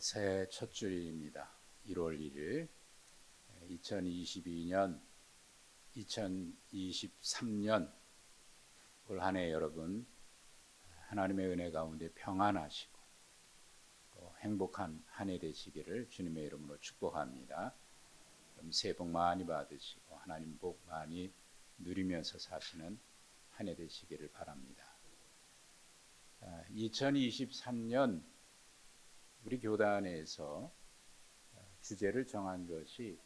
새해 첫 주일입니다. 1월 1일 2022년 2023년 올 한 해 여러분 하나님의 은혜 가운데 평안하시고 또 행복한 한 해 되시기를 주님의 이름으로 축복합니다. 새해 복 많이 받으시고 하나님 복 많이 누리면서 사시는 한 해 되시기를 바랍니다. 2023년 우리 교단에서 주제를 정한 것이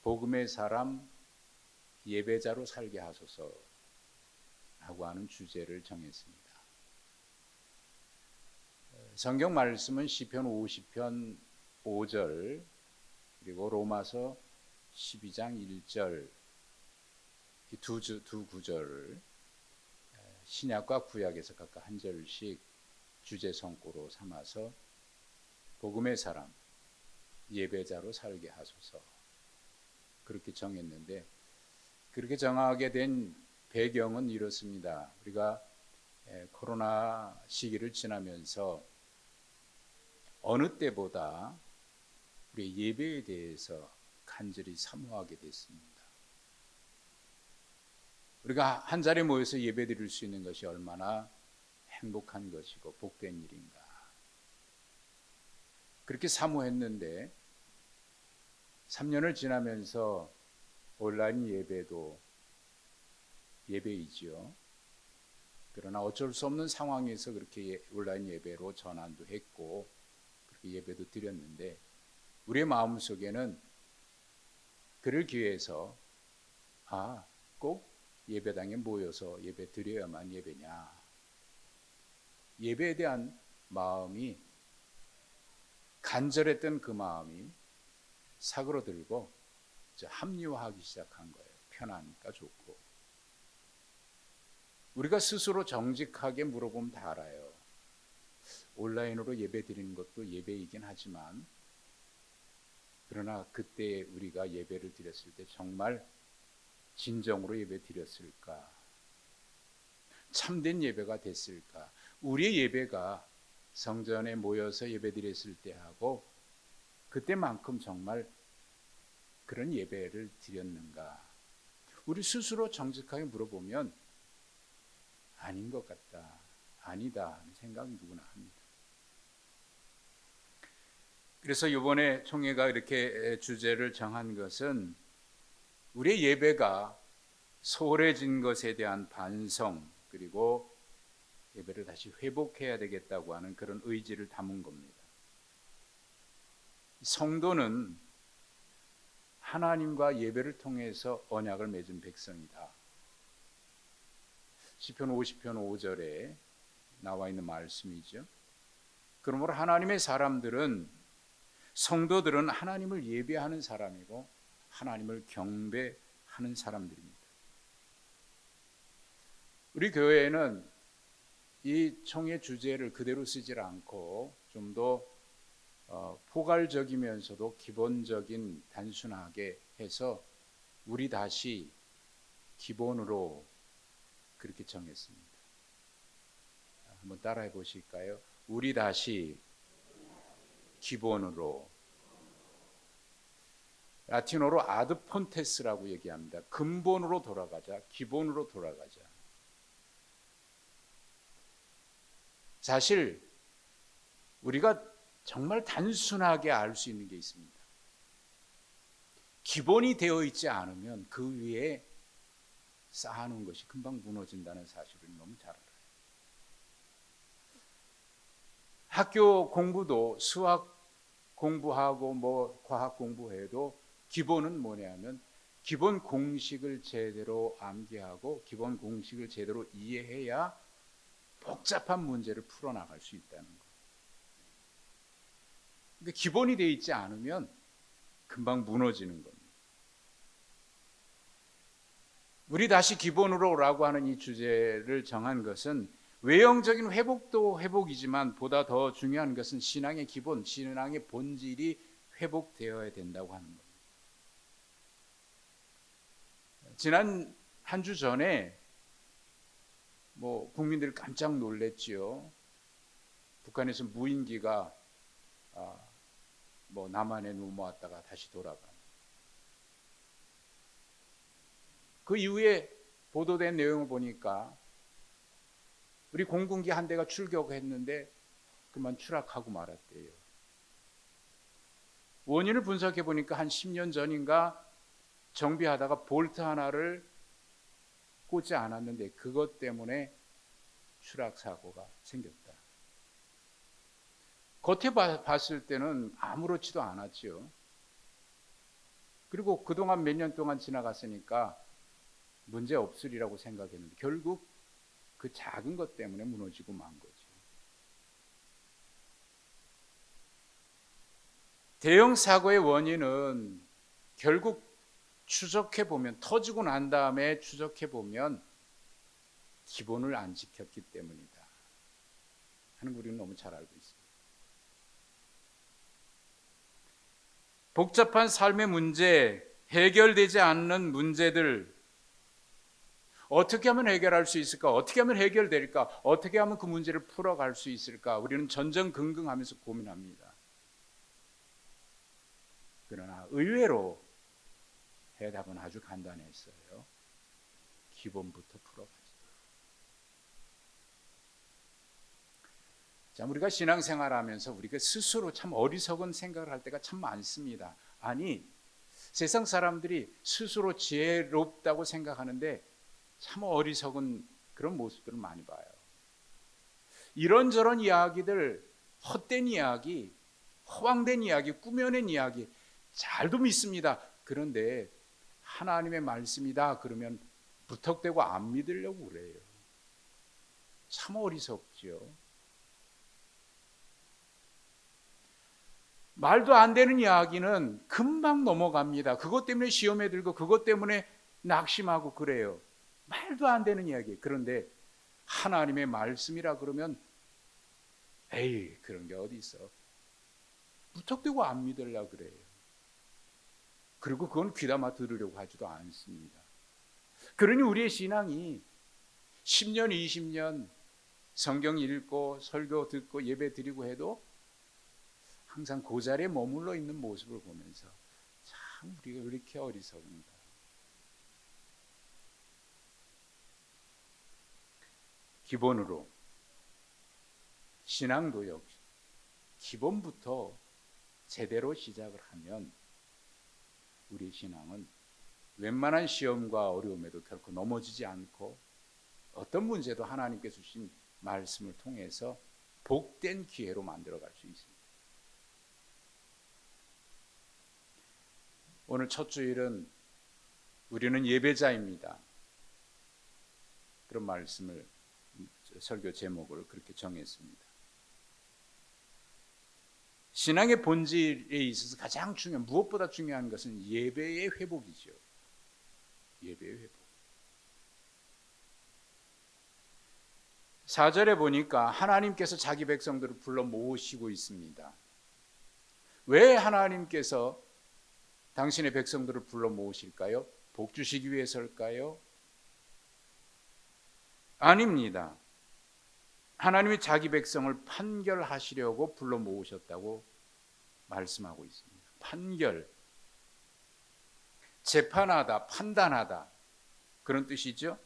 복음의 사람 예배자로 살게 하소서라고 하는 주제를 정했습니다. 성경 말씀은 시편 50편 5절 그리고 로마서 12장 1절 이 두 구절을 신약과 구약에서 각각 한 절씩 주제 성구로 삼아서 복음의 사람 예배자로 살게 하소서 그렇게 정했는데, 그렇게 정하게 된 배경은 이렇습니다. 우리가 코로나 시기를 지나면서 어느 때보다 우리 예배에 대해서 간절히 사모하게 됐습니다. 우리가 한 자리에 모여서 예배 드릴 수 있는 것이 얼마나 행복한 것이고 복된 일인가, 그렇게 사모했는데 3년을 지나면서 온라인 예배도 예배이지요. 그러나 어쩔 수 없는 상황에서 그렇게 온라인 예배로 전환도 했고 그렇게 예배도 드렸는데, 우리의 마음속에는 그를 기해서 꼭 예배당에 모여서 예배 드려야만 예배냐, 예배에 대한 마음이, 간절했던 그 마음이 사그러들고 합리화하기 시작한 거예요. 편하니까 좋고. 우리가 스스로 정직하게 물어보면 다 알아요. 온라인으로 예배 드리는 것도 예배이긴 하지만, 그러나 그때 우리가 예배를 드렸을 때 정말 진정으로 예배 드렸을까? 참된 예배가 됐을까? 우리의 예배가 성전에 모여서 예배 드렸을 때하고 그때만큼 정말 그런 예배를 드렸는가? 우리 스스로 정직하게 물어보면 아닌 것 같다, 아니다 하는 생각 누구나 합니다. 그래서 이번에 총회가 이렇게 주제를 정한 것은 우리의 예배가 소홀해진 것에 대한 반성, 그리고 예배를 다시 회복해야 되겠다고 하는 그런 의지를 담은 겁니다. 성도는 하나님과 예배를 통해서 언약을 맺은 백성이다. 시편 50편 5절에 나와 있는 말씀이죠. 그러므로 하나님의 사람들은, 성도들은 하나님을 예배하는 사람이고 하나님을 경배하는 사람들입니다. 우리 교회에는 이 총회 주제를 그대로 쓰질 않고 좀 더 포괄적이면서도 기본적인, 단순하게 해서 우리 다시 기본으로 그렇게 정했습니다. 한번 따라해 보실까요? 우리 다시 기본으로. 라틴어로 아드 폰테스라고 얘기합니다. 근본으로 돌아가자, 기본으로 돌아가자. 사실 우리가 정말 단순하게 알 수 있는 게 있습니다. 기본이 되어 있지 않으면 그 위에 쌓아놓은 것이 금방 무너진다는 사실을 너무 잘 알아요. 학교 공부도 수학 공부하고 과학 공부해도 기본은 뭐냐면 기본 공식을 제대로 암기하고 기본 공식을 제대로 이해해야 복잡한 문제를 풀어나갈 수 있다는 거. 그러니까 기본이 되어 있지 않으면 금방 무너지는 겁니다. 우리 다시 기본으로라고 하는 이 주제를 정한 것은 외형적인 회복도 회복이지만 보다 더 중요한 것은 신앙의 기본, 신앙의 본질이 회복되어야 된다고 하는 겁니다. 지난 한 주 전에 국민들 깜짝 놀랐지요. 북한에서 무인기가 남한에 넘어왔다가 다시 돌아간. 그 이후에 보도된 내용을 보니까 우리 공군기 한 대가 출격했는데 그만 추락하고 말았대요. 원인을 분석해 보니까 한 10년 전인가 정비하다가 볼트 하나를 꽂지 않았는데 그것 때문에 추락 사고가 생겼다. 겉에 봤을 때는 아무렇지도 않았죠. 그리고 그동안 몇 년 동안 지나갔으니까 문제 없으리라고 생각했는데 결국 그 작은 것 때문에 무너지고 만 거죠. 대형 사고의 원인은 결국 추적해 보면, 터지고 난 다음에 추적해 보면 기본을 안 지켰기 때문이다 하는 거 우리는 너무 잘 알고 있습니다. 복잡한 삶의 문제, 해결되지 않는 문제들 어떻게 하면 해결할 수 있을까? 어떻게 하면 해결될까? 어떻게 하면 그 문제를 풀어갈 수 있을까? 우리는 전전긍긍하면서 고민합니다. 그러나 의외로 해답은 아주 간단했어요. 기본부터 풀어가자. 자, 우리가 신앙생활하면서 우리가 스스로 참 어리석은 생각을 할 때가 참 많습니다. 아니, 세상 사람들이 스스로 지혜롭다고 생각하는데 참 어리석은 그런 모습들을 많이 봐요. 이런저런 이야기들, 헛된 이야기, 허황된 이야기, 꾸며낸 이야기 잘도 믿습니다. 그런데 하나님의 말씀이다 그러면 무턱대고 안 믿으려고 그래요. 참 어리석죠. 말도 안 되는 이야기는 금방 넘어갑니다. 그것 때문에 시험에 들고 그것 때문에 낙심하고 그래요. 말도 안 되는 이야기. 그런데 하나님의 말씀이라 그러면 에이 그런 게 어디 있어. 무턱대고 안 믿으려고 그래요. 그리고 그건 귀담아 들으려고 하지도 않습니다. 그러니 우리의 신앙이 10년, 20년 성경 읽고 설교 듣고 예배 드리고 해도 항상 그 자리에 머물러 있는 모습을 보면서 참 우리가 왜 이렇게 어리석은가. 기본으로 신앙도 역시 기본부터 제대로 시작을 하면 우리 신앙은 웬만한 시험과 어려움에도 결코 넘어지지 않고 어떤 문제도 하나님께서 주신 말씀을 통해서 복된 기회로 만들어갈 수 있습니다. 오늘 첫 주일은 우리는 예배자입니다. 그런 말씀을 설교 제목을 그렇게 정했습니다. 신앙의 본질에 있어서 가장 중요한, 무엇보다 중요한 것은 예배의 회복이죠. 예배의 회복. 4절에 보니까 하나님께서 자기 백성들을 불러 모으시고 있습니다. 왜 하나님께서 당신의 백성들을 불러 모으실까요? 복 주시기 위해서일까요? 아닙니다. 하나님이 자기 백성을 판결하시려고 불러 모으셨다고 말씀하고 있습니다. 판결, 재판하다, 판단하다 그런 뜻이죠.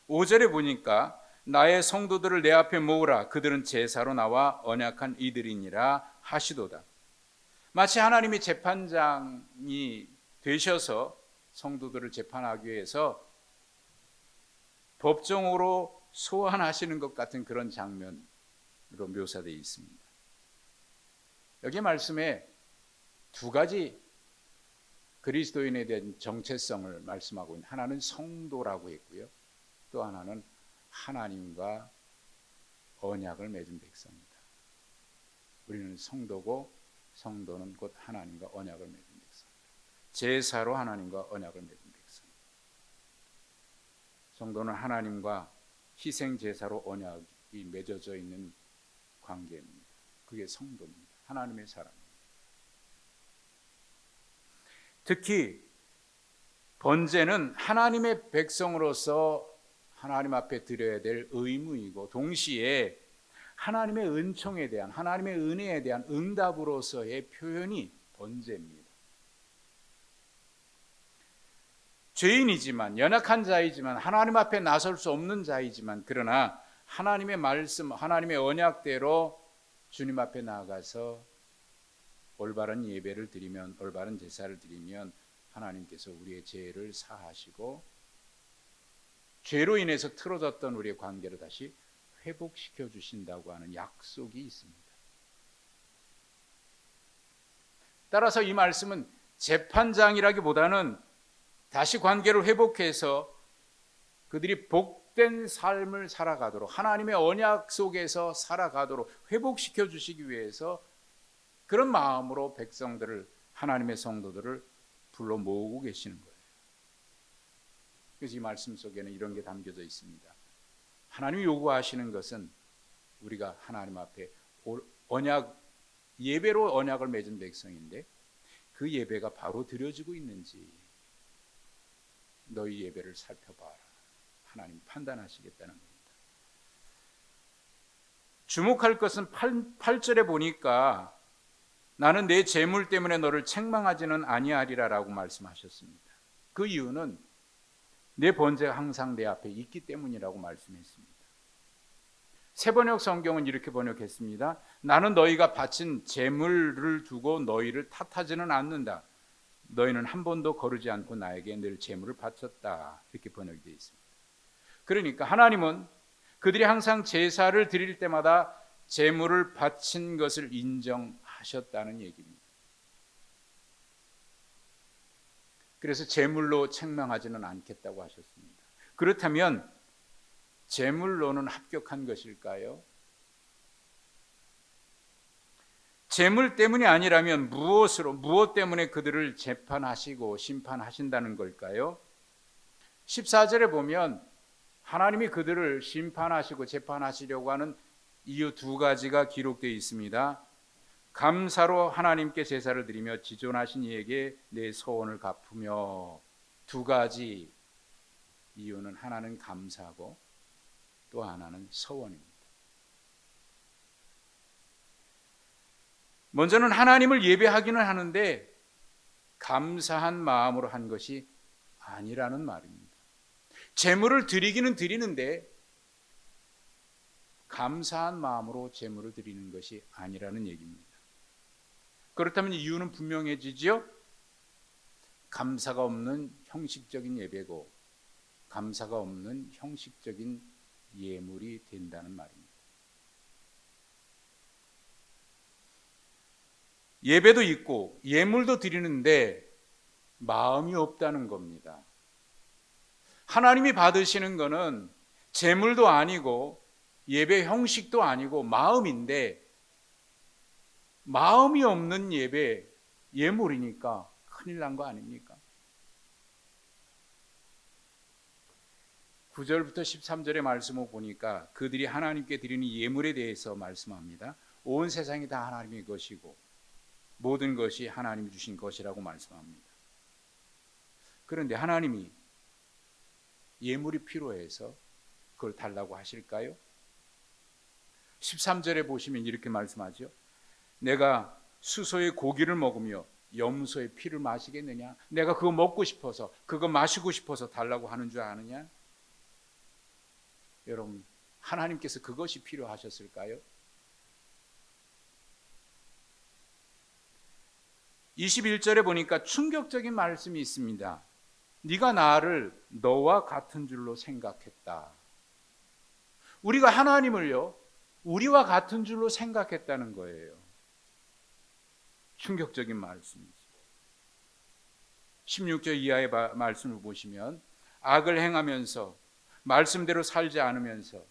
5절에 보니까 나의 성도들을 내 앞에 모으라. 그들은 제사로 나와 언약한 이들이니라 하시도다. 마치 하나님이 재판장이 되셔서 성도들을 재판하기 위해서 법정으로 소환하시는 것 같은 그런 장면으로 묘사되어 있습니다. 여기 말씀에 두 가지 그리스도인에 대한 정체성을 말씀하고 있는, 하나는 성도라고 했고요, 또 하나는 하나님과 언약을 맺은 백성입니다. 우리는 성도고 성도는 곧 하나님과 언약을 맺은 백성, 제사로 하나님과 언약을 맺은 백성. 성도는 하나님과 희생 제사로 언약이 맺어져 있는 관계입니다. 그게 성도입니다. 하나님의 사람입니다. 특히 번제는 하나님의 백성으로서 하나님 앞에 드려야 될 의무이고 동시에 하나님의 은총에 대한, 하나님의 은혜에 대한 응답으로서의 표현이 번제입니다. 죄인이지만, 연약한 자이지만, 하나님 앞에 나설 수 없는 자이지만, 그러나 하나님의 말씀, 하나님의 언약대로 주님 앞에 나아가서 올바른 예배를 드리면, 올바른 제사를 드리면 하나님께서 우리의 죄를 사하시고 죄로 인해서 틀어졌던 우리의 관계를 다시 회복시켜 주신다고 하는 약속이 있습니다. 따라서 이 말씀은 재판장이라기보다는 다시 관계를 회복해서 그들이 복된 삶을 살아가도록, 하나님의 언약 속에서 살아가도록 회복시켜 주시기 위해서 그런 마음으로 백성들을, 하나님의 성도들을 불러 모으고 계시는 거예요. 그래서 이 말씀 속에는 이런 게 담겨져 있습니다. 하나님이 요구하시는 것은 우리가 하나님 앞에 언약, 예배로 언약을 맺은 백성인데 그 예배가 바로 드려지고 있는지 너희 예배를 살펴봐라. 하나님 판단하시겠다는 겁니다. 주목할 것은 8절에 보니까 나는 내 재물 때문에 너를 책망하지는 아니하리라라고 말씀하셨습니다. 그 이유는 내 번제가 항상 내 앞에 있기 때문이라고 말씀했습니다. 세번역 성경은 이렇게 번역했습니다. 나는 너희가 바친 재물을 두고 너희를 탓하지는 않는다. 너희는 한 번도 거르지 않고 나에게 늘 재물을 바쳤다. 이렇게 번역이 되어 있습니다. 그러니까 하나님은 그들이 항상 제사를 드릴 때마다 재물을 바친 것을 인정하셨다는 얘기입니다. 그래서 재물로 책망하지는 않겠다고 하셨습니다. 그렇다면 재물로는 합격한 것일까요? 재물 때문이 아니라면 무엇 때문에 그들을 재판하시고 심판하신다는 걸까요? 14절에 보면 하나님이 그들을 심판하시고 재판하시려고 하는 이유 두 가지가 기록되어 있습니다. 감사로 하나님께 제사를 드리며 지존하신 이에게 내 소원을 갚으며. 두 가지 이유는 하나는 감사하고 또 하나는 서원입니다. 먼저는 하나님을 예배하기는 하는데 감사한 마음으로 한 것이 아니라는 말입니다. 제물을 드리기는 드리는데 감사한 마음으로 제물을 드리는 것이 아니라는 얘기입니다. 그렇다면 이유는 분명해지죠? 감사가 없는 형식적인 예배고 감사가 없는 형식적인 예물이 된다는 말입니다. 예배도 있고 예물도 드리는데 마음이 없다는 겁니다. 하나님이 받으시는 것은 제물도 아니고 예배 형식도 아니고 마음인데 마음이 없는 예배, 예물이니까 큰일 난 거 아닙니까? 9절부터 13절의 말씀을 보니까 그들이 하나님께 드리는 예물에 대해서 말씀합니다. 온 세상이 다 하나님의 것이고 모든 것이 하나님이 주신 것이라고 말씀합니다. 그런데 하나님이 예물이 필요해서 그걸 달라고 하실까요? 13절에 보시면 이렇게 말씀하죠. 내가 수소의 고기를 먹으며 염소의 피를 마시겠느냐? 내가 그거 먹고 싶어서 그거 마시고 싶어서 달라고 하는 줄 아느냐? 여러분, 하나님께서 그것이 필요하셨을까요? 21절에 보니까 충격적인 말씀이 있습니다. 네가 나를 너와 같은 줄로 생각했다. 우리가 하나님을요, 우리와 같은 줄로 생각했다는 거예요. 충격적인 말씀이죠. 16절 이하의 말씀을 보시면 악을 행하면서 말씀대로 살지 않으면서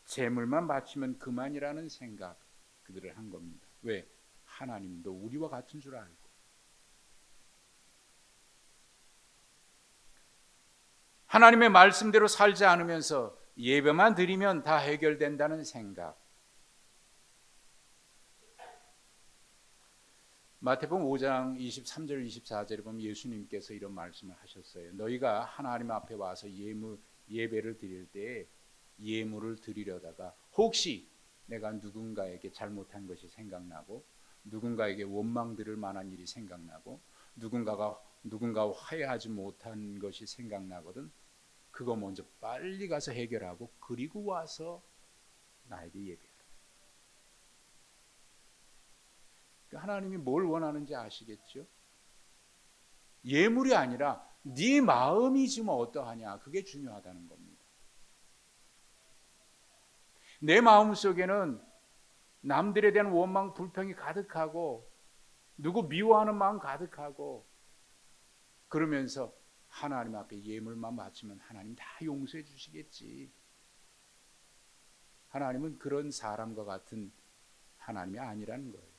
재물만 바치면 그만이라는 생각 그들을 한 겁니다. 왜? 하나님도 우리와 같은 줄 알고. 하나님의 말씀대로 살지 않으면서 예배만 드리면 다 해결된다는 생각. 마태복음 5장 23절 24절에 보면 예수님께서 이런 말씀을 하셨어요. 너희가 하나님 앞에 와서 예배를 드릴 때 예물을 드리려다가 혹시 내가 누군가에게 잘못한 것이 생각나고 누군가에게 원망 들을 만한 일이 생각나고 누군가와 화해하지 못한 것이 생각나거든. 그거 먼저 빨리 가서 해결하고 그리고 와서 나에게 예배하라. 하나님이 뭘 원하는지 아시겠죠? 예물이 아니라 네 마음이 지금 어떠하냐, 그게 중요하다는 겁니다. 내 마음 속에는 남들에 대한 원망, 불평이 가득하고 누구 미워하는 마음 가득하고 그러면서 하나님 앞에 예물만 바치면 하나님 다 용서해 주시겠지. 하나님은 그런 사람과 같은 하나님이 아니라는 거예요.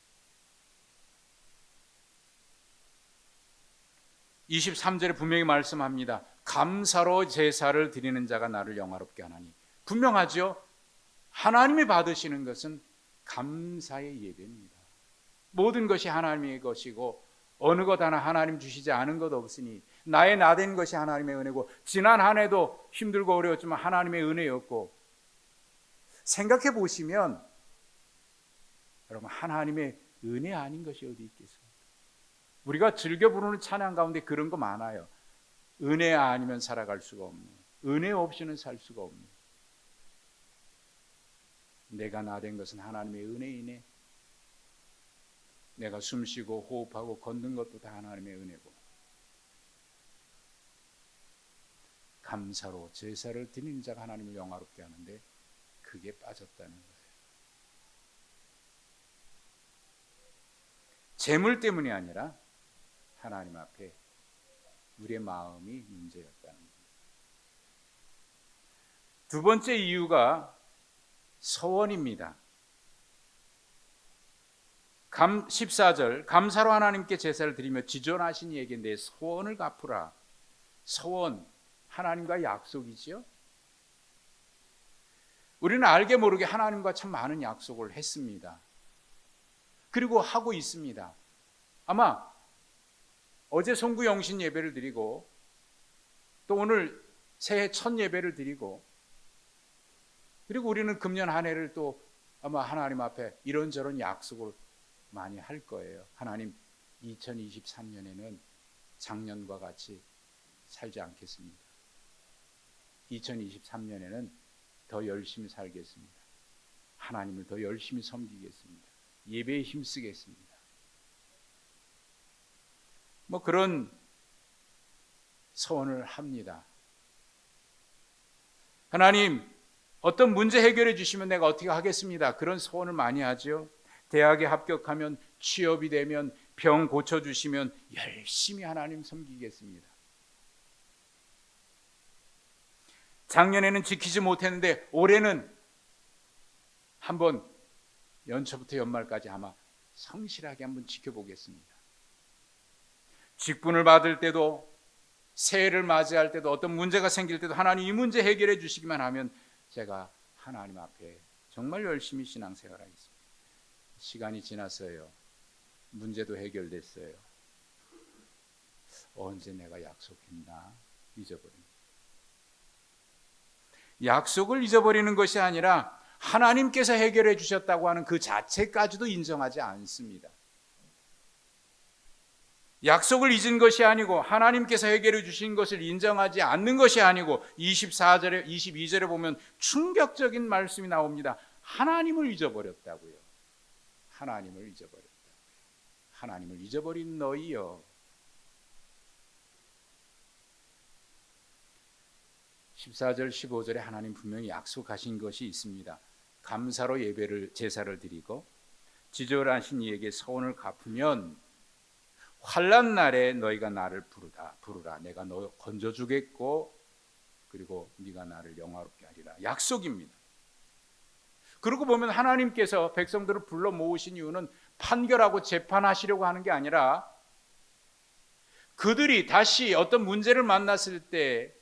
23절에 분명히 말씀합니다. 감사로 제사를 드리는 자가 나를 영화롭게 하나니. 분명하죠? 하나님이 받으시는 것은 감사의 예배입니다. 모든 것이 하나님의 것이고 어느 것 하나 하나님 주시지 않은 것 없으니 나의 나된 것이 하나님의 은혜고 지난 한 해도 힘들고 어려웠지만 하나님의 은혜였고, 생각해 보시면 여러분 하나님의 은혜 아닌 것이 어디 있겠습니까? 우리가 즐겨 부르는 찬양 가운데 그런 거 많아요. 은혜 아니면 살아갈 수가 없네. 은혜 없이는 살 수가 없네. 내가 나된 것은 하나님의 은혜이네. 내가 숨쉬고 호흡하고 걷는 것도 다 하나님의 은혜고. 감사로 제사를 드리는 자가 하나님을 영화롭게 하는데 그게 빠졌다는 거예요. 재물 때문이 아니라 하나님 앞에 우리의 마음이 문제였다는 겁니다. 두 번째 이유가 서원입니다. 14절 감사로 하나님께 제사를 드리며 지존하신 이에게 서원을 갚으라. 서원, 하나님과 약속이죠. 우리는 알게 모르게 하나님과 참 많은 약속을 했습니다. 그리고 하고 있습니다. 아마 어제 송구영신 예배를 드리고 또 오늘 새해 첫 예배를 드리고 그리고 우리는 금년 한 해를 또 아마 하나님 앞에 이런저런 약속을 많이 할 거예요. 하나님 2023년에는 작년과 같이 살지 않겠습니다. 2023년에는 더 열심히 살겠습니다. 하나님을 더 열심히 섬기겠습니다. 예배에 힘쓰겠습니다. 뭐 그런 소원을 합니다. 하나님 어떤 문제 해결해 주시면 내가 어떻게 하겠습니다. 그런 소원을 많이 하죠. 대학에 합격하면, 취업이 되면, 병 고쳐주시면 열심히 하나님 섬기겠습니다. 작년에는 지키지 못했는데 올해는 한번 연초부터 연말까지 아마 성실하게 한번 지켜보겠습니다. 직분을 받을 때도, 새해를 맞이할 때도, 어떤 문제가 생길 때도 하나님 이 문제 해결해 주시기만 하면 제가 하나님 앞에 정말 열심히 신앙생활하겠습니다. 시간이 지났어요. 문제도 해결됐어요. 언제 내가 약속했나? 잊어버립니다. 약속을 잊어버리는 것이 아니라 하나님께서 해결해 주셨다고 하는 그 자체까지도 인정하지 않습니다. 약속을 잊은 것이 아니고 하나님께서 해결해 주신 것을 인정하지 않는 것이 아니고 24절에 22절에 보면 충격적인 말씀이 나옵니다. 하나님을 잊어버렸다고요. 하나님을 잊어버렸다고요. 하나님을 잊어버린 너희여. 14절 15절에 하나님 분명히 약속하신 것이 있습니다. 감사로 제사를 드리고 지존하신 이에게 서원을 갚으면 환난 날에 너희가 나를 부르라. 내가 너 건져주겠고 그리고 네가 나를 영화롭게 하리라. 약속입니다. 그러고 보면 하나님께서 백성들을 불러 모으신 이유는 판결하고 재판하시려고 하는 게 아니라 그들이 다시 어떤 문제를 만났을 때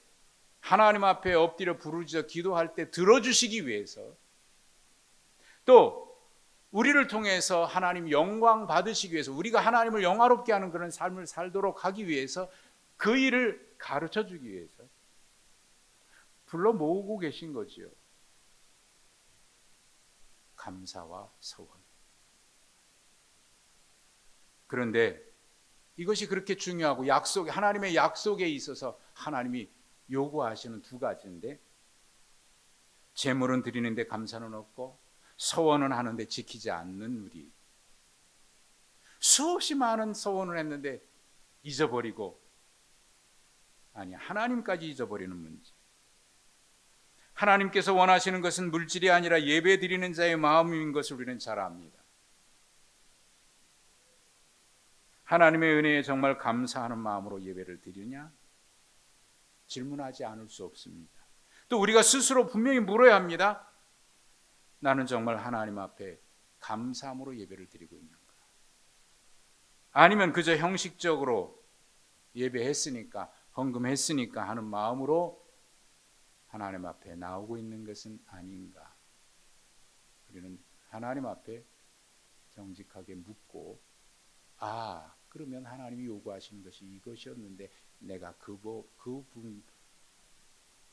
하나님 앞에 엎드려 부르짖어 기도할 때 들어주시기 위해서, 또 우리를 통해서 하나님 영광 받으시기 위해서, 우리가 하나님을 영화롭게 하는 그런 삶을 살도록 하기 위해서, 그 일을 가르쳐 주기 위해서 불러 모으고 계신 거지요. 감사와 서원. 그런데 이것이 그렇게 중요하고 하나님의 약속에 있어서 하나님이 요구하시는 두 가지인데, 제물은 드리는데 감사는 없고 서원은 하는데 지키지 않는 우리. 수없이 많은 서원을 했는데 잊어버리고, 아니 하나님까지 잊어버리는 문제. 하나님께서 원하시는 것은 물질이 아니라 예배 드리는 자의 마음인 것을 우리는 잘 압니다. 하나님의 은혜에 정말 감사하는 마음으로 예배를 드리냐? 질문하지 않을 수 없습니다. 또 우리가 스스로 분명히 물어야 합니다. 나는 정말 하나님 앞에 감사함으로 예배를 드리고 있는가? 아니면 그저 형식적으로 예배했으니까, 헌금했으니까 하는 마음으로 하나님 앞에 나오고 있는 것은 아닌가? 우리는 하나님 앞에 정직하게 묻고, 그러면 하나님이 요구하시는 것이 이것이었는데 내가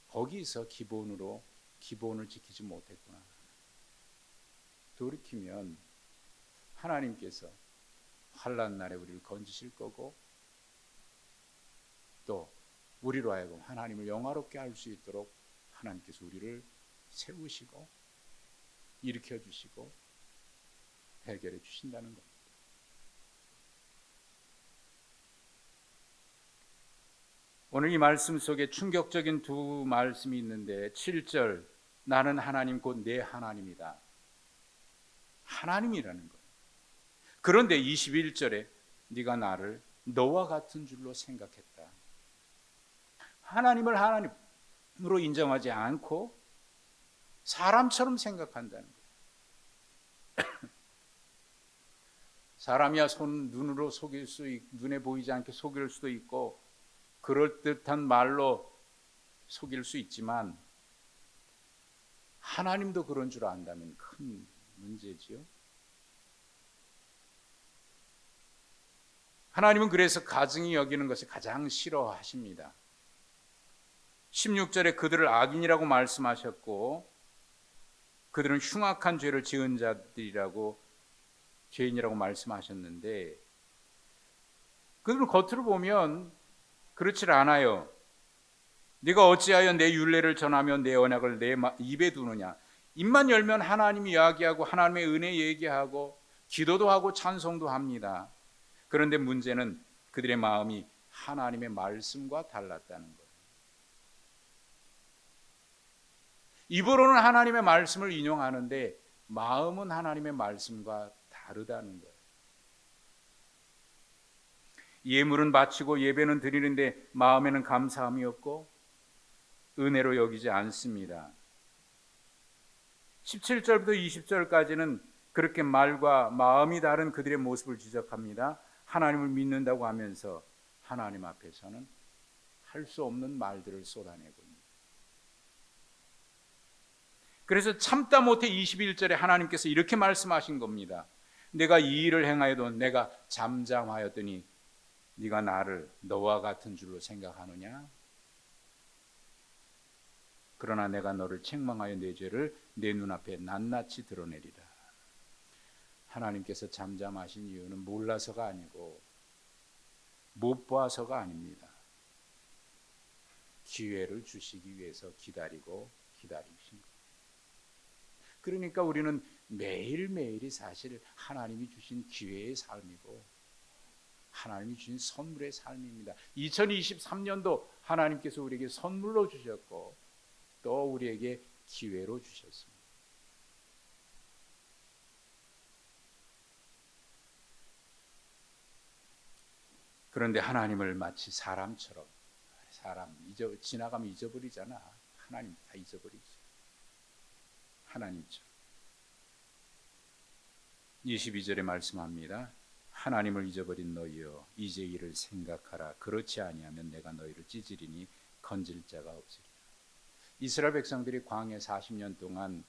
거기서 기본을 지키지 못했구나. 돌이키면 하나님께서 환난 날에 우리를 건지실 거고, 또 우리로 하여금 하나님을 영화롭게 할 수 있도록 하나님께서 우리를 세우시고 일으켜 주시고 해결해 주신다는 겁니다. 오늘 이 말씀 속에 충격적인 두 말씀이 있는데, 7절 나는 하나님 곧 내 하나님이다. 하나님이라는 거예요. 그런데 21절에 네가 나를 너와 같은 줄로 생각했다. 하나님을 하나님으로 인정하지 않고 사람처럼 생각한다는 거예요. 사람이야 눈으로 눈에 보이지 않게 속일 수도 있고 그럴듯한 말로 속일 수 있지만, 하나님도 그런 줄 안다면 큰 문제지요. 하나님은 그래서 가증히 여기는 것을 가장 싫어하십니다. 16절에 그들을 악인이라고 말씀하셨고, 그들은 흉악한 죄를 지은 자들이라고, 죄인이라고 말씀하셨는데, 그들은 겉으로 보면 그렇지 않아요. 네가 어찌하여 내 율례를 전하며 내 언약을 내 입에 두느냐. 입만 열면 하나님 이야기하고 하나님의 은혜 얘기하고 기도도 하고 찬송도 합니다. 그런데 문제는 그들의 마음이 하나님의 말씀과 달랐다는 거예요. 입으로는 하나님의 말씀을 인용하는데 마음은 하나님의 말씀과 다르다는 거예요. 예물은 바치고 예배는 드리는데 마음에는 감사함이 없고 은혜로 여기지 않습니다. 17절부터 20절까지는 그렇게 말과 마음이 다른 그들의 모습을 지적합니다. 하나님을 믿는다고 하면서 하나님 앞에서는 할 수 없는 말들을 쏟아내고 있습니다. 그래서 참다 못해 21절에 하나님께서 이렇게 말씀하신 겁니다. 내가 이 일을 행하여도 내가 잠잠하였더니 네가 나를 너와 같은 줄로 생각하느냐? 그러나 내가 너를 책망하여 내 죄를 내 눈앞에 낱낱이 드러내리라. 하나님께서 잠잠하신 이유는 몰라서가 아니고 못 봐서가 아닙니다. 기회를 주시기 위해서 기다리고 기다리신 거예요. 그러니까 우리는 매일매일이 사실 하나님이 주신 기회의 삶이고 하나님이 주신 선물의 삶입니다. 2023년도 하나님께서 우리에게 선물로 주셨고 또 우리에게 기회로 주셨습니다. 그런데 하나님을 마치 사람처럼, 지나가면 잊어버리잖아. 하나님 다 잊어버리지. 하나님처럼. 22절에 말씀합니다. 하나님을 잊어버린 너희여 이제 이를 생각하라. 그렇지 아니하면 내가 너희를 찢으리니 건질 자가 없으리라. 이스라엘 백성들이 광야 40년 동안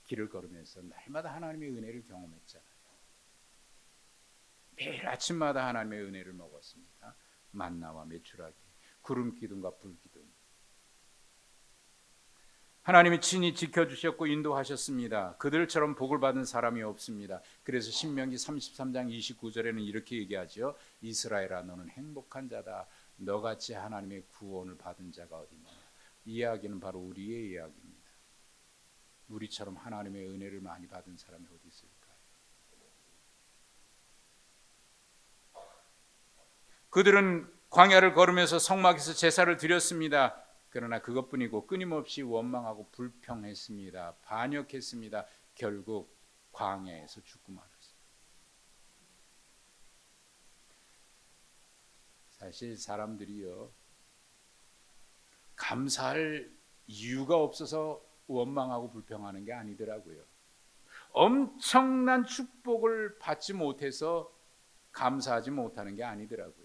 길을 걸으면서 날마다 하나님의 은혜를 경험했잖아요. 매일 아침마다 하나님의 은혜를 먹었습니다. 만나와 메추라기, 구름 기둥과 불 기둥. 하나님이 친히 지켜주셨고 인도하셨습니다. 그들처럼 복을 받은 사람이 없습니다. 그래서 신명기 33장 29절에는 이렇게 얘기하죠. 이스라엘아 너는 행복한 자다. 너같이 하나님의 구원을 받은 자가 어디 있느냐. 이 이야기는 바로 우리의 이야기입니다. 우리처럼 하나님의 은혜를 많이 받은 사람이 어디 있을까요? 그들은 광야를 걸으면서 성막에서 제사를 드렸습니다. 그러나 그것뿐이고 끊임없이 원망하고 불평했습니다. 반역했습니다. 결국 광야에서 죽고 말았습니다. 사실 사람들이요, 감사할 이유가 없어서 원망하고 불평하는 게 아니더라고요. 엄청난 축복을 받지 못해서 감사하지 못하는 게 아니더라고요.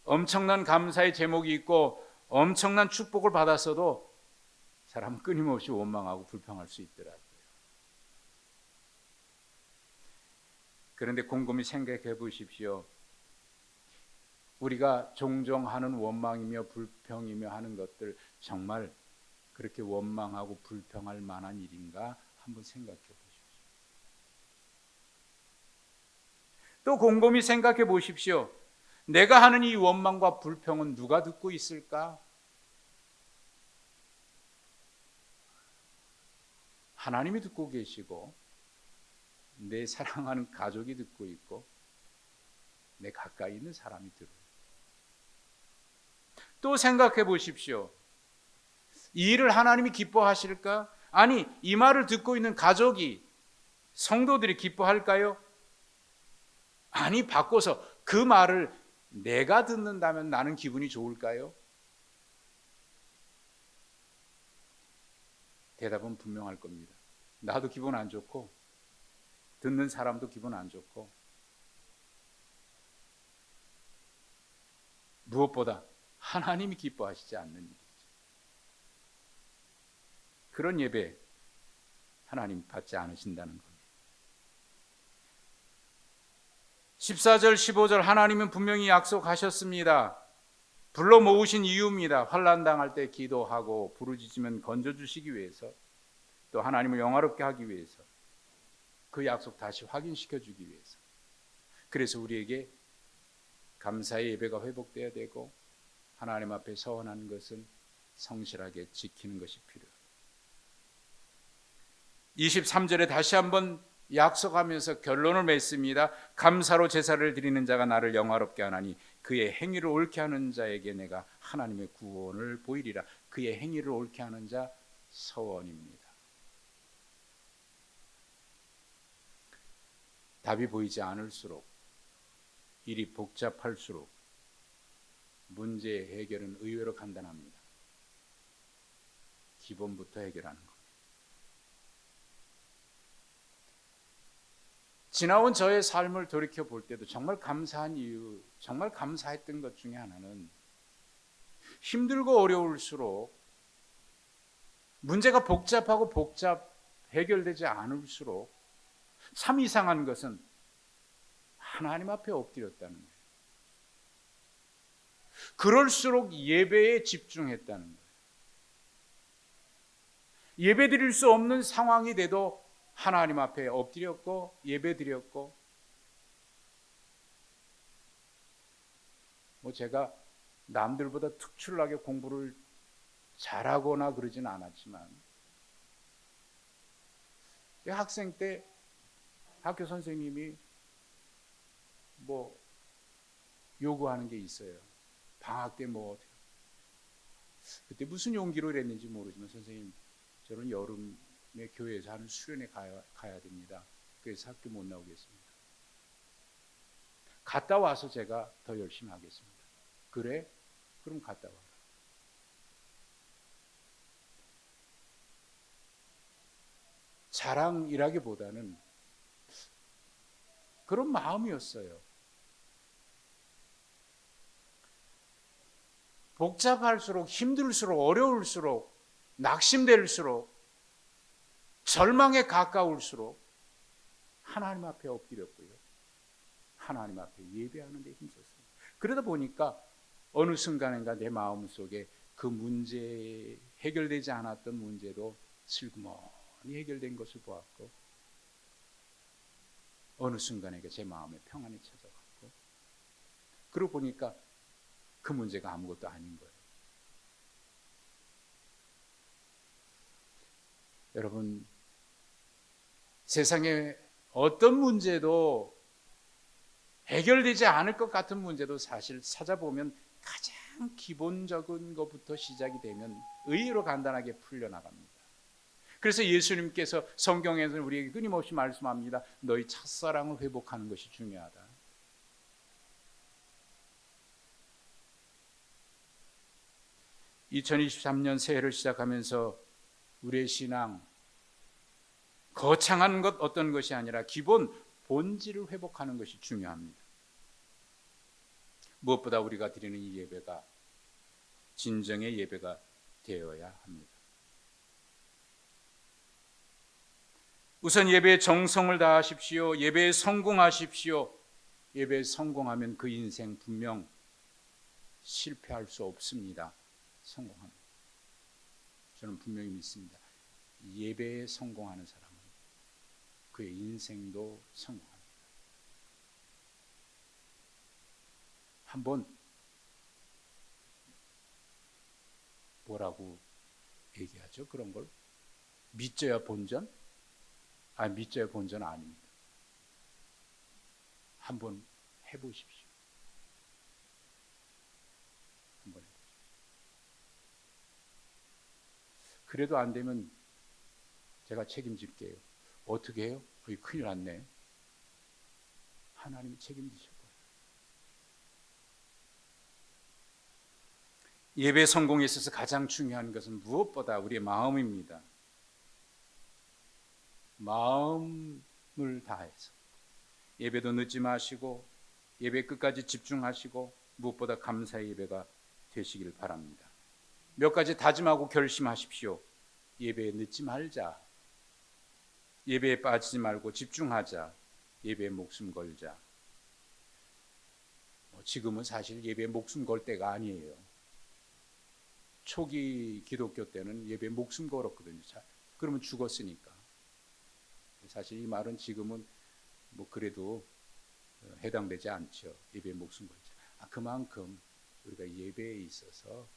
엄청난 감사의 제목이 있고 엄청난 축복을 받았어도 사람은 끊임없이 원망하고 불평할 수 있더라고요. 그런데 곰곰이 생각해 보십시오. 우리가 종종 하는 원망이며 불평이며 하는 것들 정말 그렇게 원망하고 불평할 만한 일인가 한번 생각해 보십시오. 또 곰곰이 생각해 보십시오. 내가 하는 이 원망과 불평은 누가 듣고 있을까? 하나님이 듣고 계시고 내 사랑하는 가족이 듣고 있고 내 가까이 있는 사람이 들어요. 또 생각해 보십시오. 이 일을 하나님이 기뻐하실까? 아니, 이 말을 듣고 있는 가족이, 성도들이 기뻐할까요? 아니, 바꿔서 그 말을 내가 듣는다면 나는 기분이 좋을까요? 대답은 분명할 겁니다. 나도 기분 안 좋고 듣는 사람도 기분 안 좋고 무엇보다 하나님이 기뻐하시지 않는 일이죠. 그런 예배 하나님 받지 않으신다는 겁니다. 14절 15절 하나님은 분명히 약속하셨습니다. 불러 모으신 이유입니다. 환난 당할 때 기도하고 부르짖으면 건져주시기 위해서, 또 하나님을 영화롭게 하기 위해서, 그 약속 다시 확인시켜 주기 위해서. 그래서 우리에게 감사의 예배가 회복돼야 되고 하나님 앞에 서원하는 것은 성실하게 지키는 것이 필요합니다. 23절에 다시 한번 약속하면서 결론을 맺습니다. 감사로 제사를 드리는 자가 나를 영화롭게 하나니 그의 행위를 옳게 하는 자에게 내가 하나님의 구원을 보이리라. 그의 행위를 옳게 하는 자 서원입니다. 답이 보이지 않을수록, 일이 복잡할수록 문제의 해결은 의외로 간단합니다. 기본부터 해결하는 것. 지나온 저의 삶을 돌이켜 볼 때도 정말 감사한 이유, 정말 감사했던 것 중에 하나는 힘들고 어려울수록, 문제가 복잡하고 해결되지 않을수록 참 이상한 것은 하나님 앞에 엎드렸다는 거예요. 그럴수록 예배에 집중했다는 거예요. 예배 드릴 수 없는 상황이 돼도 하나님 앞에 엎드렸고 예배 드렸고, 제가 남들보다 특출나게 공부를 잘하거나 그러진 않았지만 학생 때 학교 선생님이 요구하는 게 있어요. 방학 때 그때 무슨 용기로 그랬는지 모르지만, 선생님 저는 여름에 교회에서 하는 수련회 가야 됩니다. 그래서 학교 못 나오겠습니다. 갔다 와서 제가 더 열심히 하겠습니다. 그래? 그럼 갔다 와라. 자랑이라기보다는 그런 마음이었어요. 복잡할수록, 힘들수록, 어려울수록, 낙심될수록, 절망에 가까울수록 하나님 앞에 엎드렸고요, 하나님 앞에 예배하는 데 힘썼습니다. 그러다 보니까 어느 순간인가 내 마음속에 그 문제, 해결되지 않았던 문제도 슬그머니 해결된 것을 보았고, 어느 순간에 제 마음에 평안이 찾아왔고, 그러고 보니까 그 문제가 아무것도 아닌 거예요. 여러분, 세상에 어떤 문제도, 해결되지 않을 것 같은 문제도 사실 찾아보면 가장 기본적인 것부터 시작이 되면 의외로 간단하게 풀려나갑니다. 그래서 예수님께서 성경에서 우리에게 끊임없이 말씀합니다. 너희 첫사랑을 회복하는 것이 중요하다. 2023년 새해를 시작하면서 우리의 신앙, 거창한 것 어떤 것이 아니라 기본 본질을 회복하는 것이 중요합니다. 무엇보다 우리가 드리는 이 예배가 진정의 예배가 되어야 합니다. 우선 예배에 정성을 다하십시오. 예배에 성공하십시오. 예배에 성공하면 그 인생 분명 실패할 수 없습니다. 성공합니다. 저는 분명히 믿습니다. 예배에 성공하는 사람은 그의 인생도 성공합니다. 한번 뭐라고 얘기하죠? 그런 걸 믿져야 본전? 믿져야 본전 아닙니다. 한번 해보십시오. 한번 해보십시오. 그래도 안 되면 제가 책임질게요. 어떻게 해요? 큰일 났네. 하나님이 책임지셔 버려요. 예배 성공에 있어서 가장 중요한 것은 무엇보다 우리의 마음입니다. 마음을 다해서 예배도 늦지 마시고 예배 끝까지 집중하시고 무엇보다 감사의 예배가 되시길 바랍니다. 몇 가지 다짐하고 결심하십시오. 예배에 늦지 말자. 예배에 빠지지 말고 집중하자. 예배에 목숨 걸자. 지금은 사실 예배에 목숨 걸 때가 아니에요. 초기 기독교 때는 예배에 목숨 걸었거든요. 그러면 죽었으니까. 사실 이 말은 지금은 그래도 해당되지 않죠. 예배에 목숨 걸자. 그만큼 우리가 예배에 있어서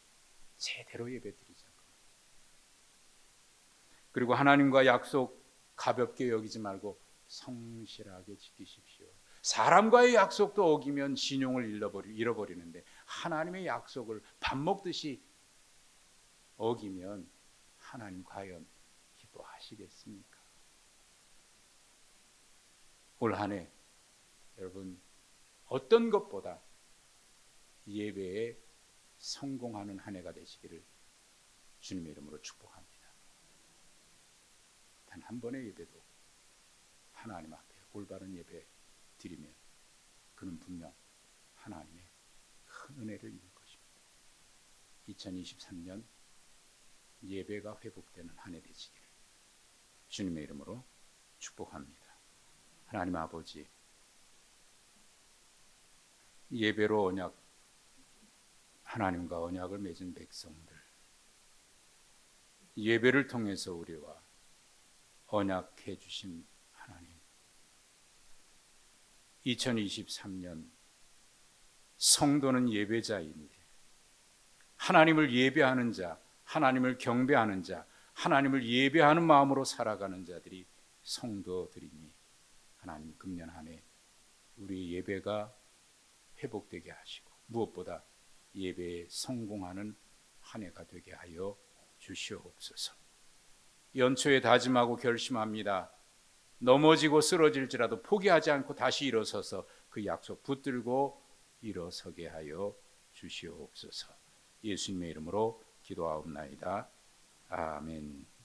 제대로 예배 드리자고. 그리고 하나님과 약속 가볍게 여기지 말고 성실하게 지키십시오. 사람과의 약속도 어기면 신용을 잃어버리는데 하나님의 약속을 밥 먹듯이 어기면 하나님 과연 기뻐하시겠습니까? 올 한 해 여러분 어떤 것보다 예배에 성공하는 한 해가 되시기를 주님의 이름으로 축복합니다. 단 한 번의 예배도 하나님 앞에 올바른 예배 드리면 그는 분명 하나님의 큰 은혜를 입을 것입니다. 2023년 예배가 회복되는 한 해 되시기를 주님의 이름으로 축복합니다. 하나님 아버지, 예배로 언약, 하나님과 언약을 맺은 백성들, 예배를 통해서 우리와 언약해 주신 하나님, 2023년 성도는 예배자인데 하나님을 예배하는 자, 하나님을 경배하는 자, 하나님을 예배하는 마음으로 살아가는 자들이 성도들이니 하나님 금년 한 해 우리의 예배가 회복되게 하시고 무엇보다 예배에 성공하는 한 해가 되게 하여 주시옵소서. 연초에 다짐하고 결심합니다. 넘어지고 쓰러질지라도 포기하지 않고 다시 일어서서 그 약속 붙들고 일어서게 하여 주시옵소서. 예수님의 이름으로 기도하옵나이다. 아멘.